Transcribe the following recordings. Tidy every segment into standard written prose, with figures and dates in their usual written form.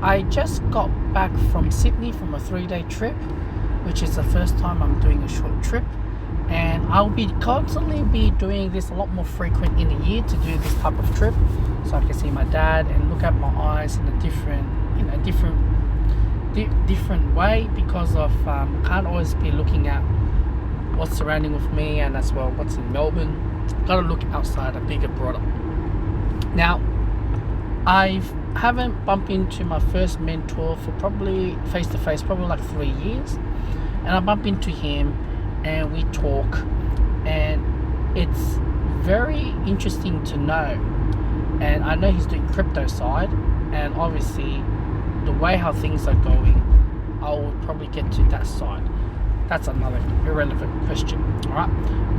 I just got back from Sydney from a 3-day trip, which is the first time I'm doing a short trip. And I'll be constantly be doing this a lot more frequent in a year to do this type of trip, so I can see my dad and look at my eyes in a different way, because of can't always be looking at what's surrounding with me and as well what's in Melbourne. Gotta look outside, a bigger, broader. Now, I haven't bumped into my first mentor for probably face to face, probably like 3 years, and I bump into him and we talk, and it's very interesting to know. And I know he's doing crypto side, and obviously the way how things are going, I will probably get to that side. That's another irrelevant question. Alright,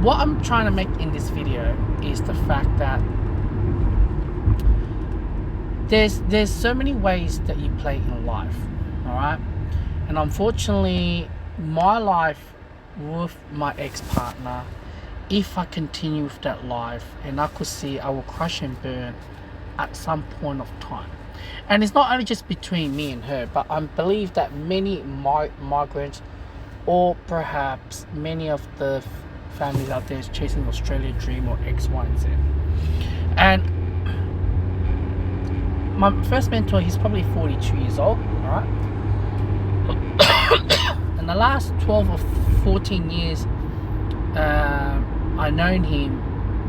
what I'm trying to make in this video is the fact that there's so many ways that you play in life. Alright, and unfortunately my life with my ex-partner, if I continue with that life, and I could see I will crash and burn at some point of time. And it's not only just between me and her, but I believe that many migrants, or perhaps many of the families out there is chasing the Australia dream, or X, Y, and Z. And my first mentor, he's probably 42 years old, alright? And the last 12 or 14 years, I've known him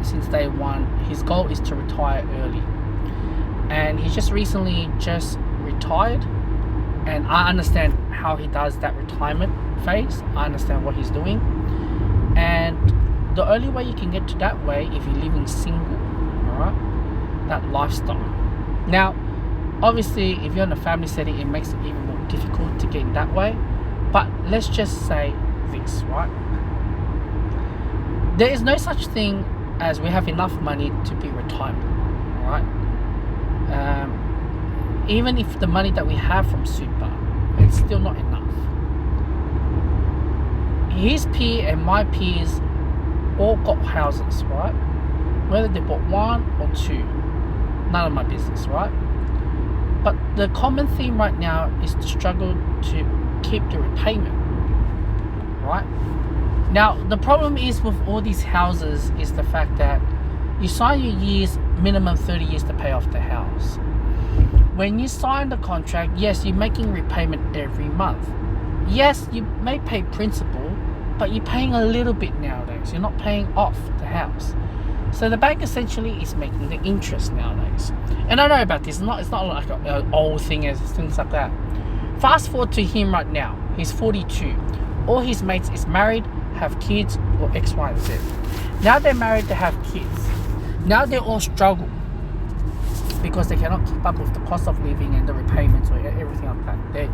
since day one. His goal is to retire early, and he just recently retired, and I understand how he does that retirement phase. I understand what he's doing, and the only way you can get to that way if you're living single, alright, that lifestyle. Now, obviously, if you're in a family setting, it makes it even more difficult to get in that way. But let's just say this, right? There is no such thing as we have enough money to be retirement, right? Even if the money that we have from super, it's still not enough. His peer and my peers all got houses, right? Whether they bought one or two, none of my business, right? But the common theme right now is to struggle to keep the repayment, right? Now, the problem is with all these houses is the fact that you sign your years, minimum 30 years to pay off the house. When you sign the contract, yes, you're making repayment every month. Yes, you may pay principal, but you're paying a little bit nowadays. You're not paying off the house. So the bank essentially is making the interest nowadays. And I know about this. It's not like an old thing as things like that. Fast forward to him right now. He's 42. All his mates is married, have kids, or X, Y, and Z. Now they're married, they have kids. Now they all struggle because they cannot keep up with the cost of living and the repayments or everything like that.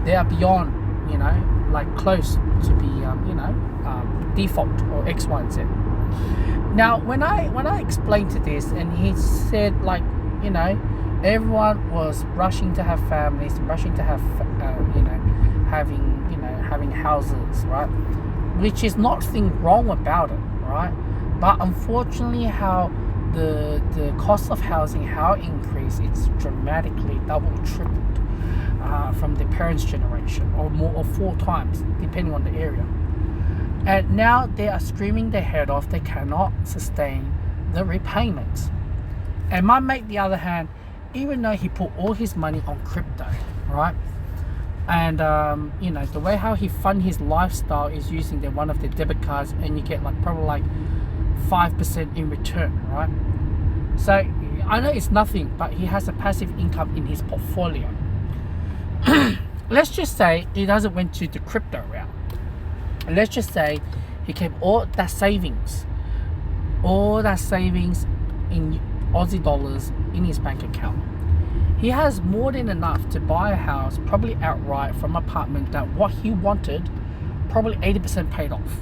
They are beyond, like close to be, default or X, Y, and Z. Now, when I explained to this, and he said, like, everyone was rushing to have families, rushing to have, having houses, right? Which is nothing wrong about it, right? But unfortunately, how the cost of housing, how increased, it's dramatically double, tripled from the parents' generation, or more, or 4 times, depending on the area. And now they are screaming their head off. They cannot sustain the repayments. And my mate, the other hand, even though he put all his money on crypto, right? And the way how he fund his lifestyle is using one of their debit cards, and you get probably 5% in return, right? So I know it's nothing, but he has a passive income in his portfolio. Let's just say he doesn't went to the crypto route. Let's just say he kept all that savings in Aussie dollars in his bank account. He has more than enough to buy a house, probably outright, from an apartment that what he wanted, probably 80% paid off.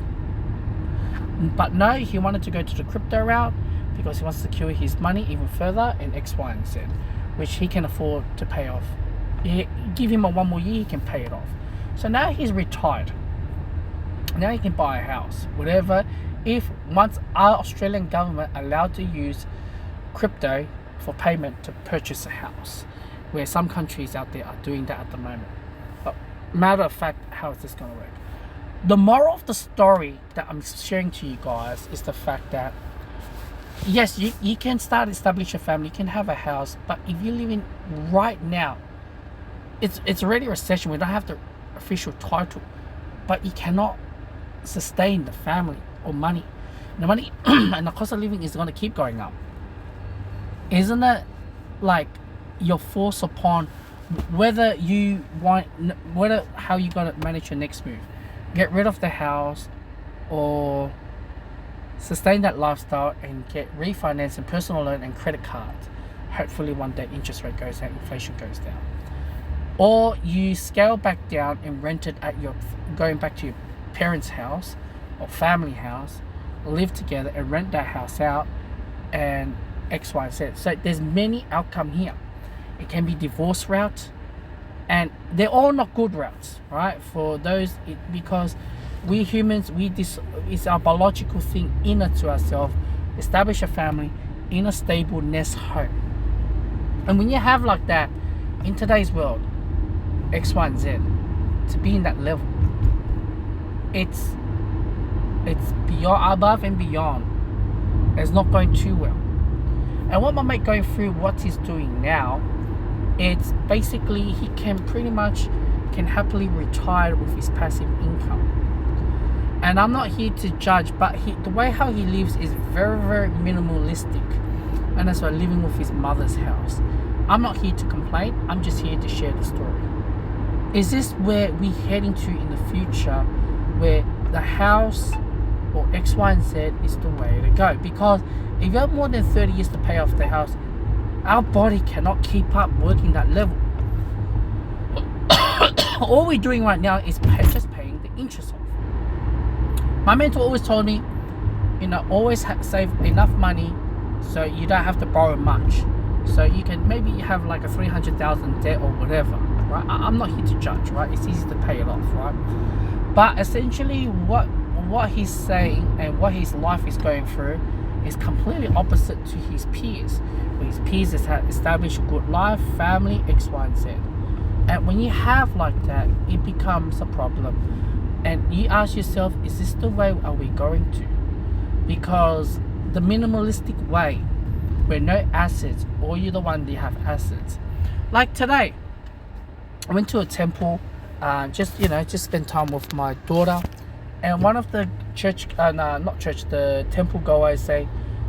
But no, he wanted to go to the crypto route because he wants to secure his money even further in X, Y, and Z, which he can afford to pay off. Give him 1 more year, he can pay it off. So now he's retired. Now he can buy a house, whatever. If once our Australian government allowed to use crypto for payment to purchase a house. where some countries out there are doing that at the moment. But matter of fact, how is this going to work? The moral of the story that I'm sharing to you guys is the fact that yes, you can establish a family, you can have a house, but if you're living right now, it's already a recession. We don't have the official title, but you cannot sustain the family or money. The money and the cost of living is going to keep going up. Isn't it like you're forced upon whether you want, whether how you going to manage your next move, get rid of the house or sustain that lifestyle and get refinance and personal loan and credit cards. Hopefully one day interest rate goes down, inflation goes down. Or you scale back down and rent it at your, going back to your parents' house or family house, live together and rent that house out and X, Y, Z. So there's many outcome here. It can be divorce route, and they're all not good routes, right? For those, because we humans, it's our biological thing inner to ourselves, establish a family in a stable nest home. And when you have like that in today's world, X, Y, and Z, to be in that level, it's beyond, above and beyond. It's not going too well. And what my mate going through, what he's doing now, it's basically he can pretty much can happily retire with his passive income. And I'm not here to judge, but the way how he lives is very, very minimalistic. And that's why living with his mother's house. I'm not here to complain. I'm just here to share the story. Is this where we heading to in the future, where the house or X, Y, and Z is the way to go? Because if you have more than 30 years to pay off the house, our body cannot keep up working that level. All we're doing right now is just paying the interest off. My mentor always told me, always save enough money so you don't have to borrow much. So you can maybe have like a 300,000 debt or whatever, right? I'm not here to judge, right? It's easy to pay it off, right? But essentially what he's saying and what his life is going through is completely opposite to his peers. Where his peers have established a good life, family, X, Y, and Z. And when you have like that, it becomes a problem. And you ask yourself, is this the way are we going to? Because the minimalistic way, where no assets, or you're the one that have assets. Like today, I went to a temple, just spend time with my daughter. And one of the the temple goers say,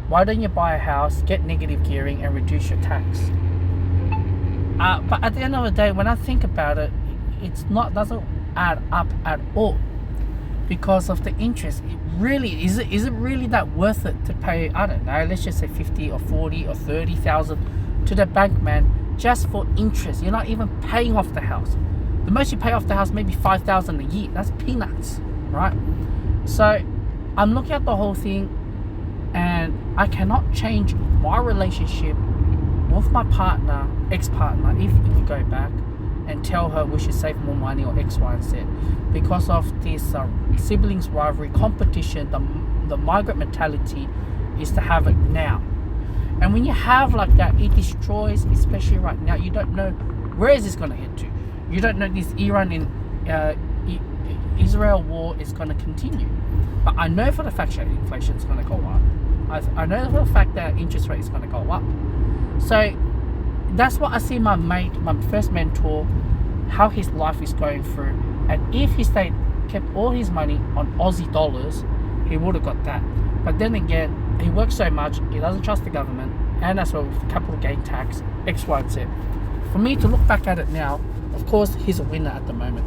why don't you buy a house, get negative gearing and reduce your tax? But at the end of the day, when I think about it, doesn't add up at all because of the interest. It really is it really that worth it to pay, I don't know, let's just say 50 or 40 or 30,000 to the bank, man, just for interest? You're not even paying off the house. The most you pay off the house maybe 5,000 a year. That's peanuts, right? So I'm looking at the whole thing, and I cannot change my relationship with my partner, ex-partner, if we go back, and tell her we should save more money or X, Y, and Z because of this siblings rivalry, competition. The migrant mentality is to have it now. And when you have like that, it destroys, especially right now. You don't know where is this going to head to. You don't know this Iran and Israel war is going to continue. But I know for the fact that inflation is going to go up. I know for the fact that interest rate is going to go up. So that's what I see my mate, my first mentor, how his life is going through. And if he kept all his money on Aussie dollars, he would have got that. But then again, he works so much, he doesn't trust the government, and as well with the capital gain tax, X, Y, and Z. For me to look back at it now, of course, he's a winner at the moment.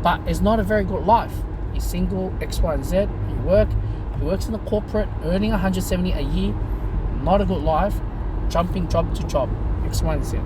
But it's not a very good life. He's single, X, Y, and Z. He works in a corporate, earning 170 a year. Not a good life. Jumping job to job, X, Y, and Z.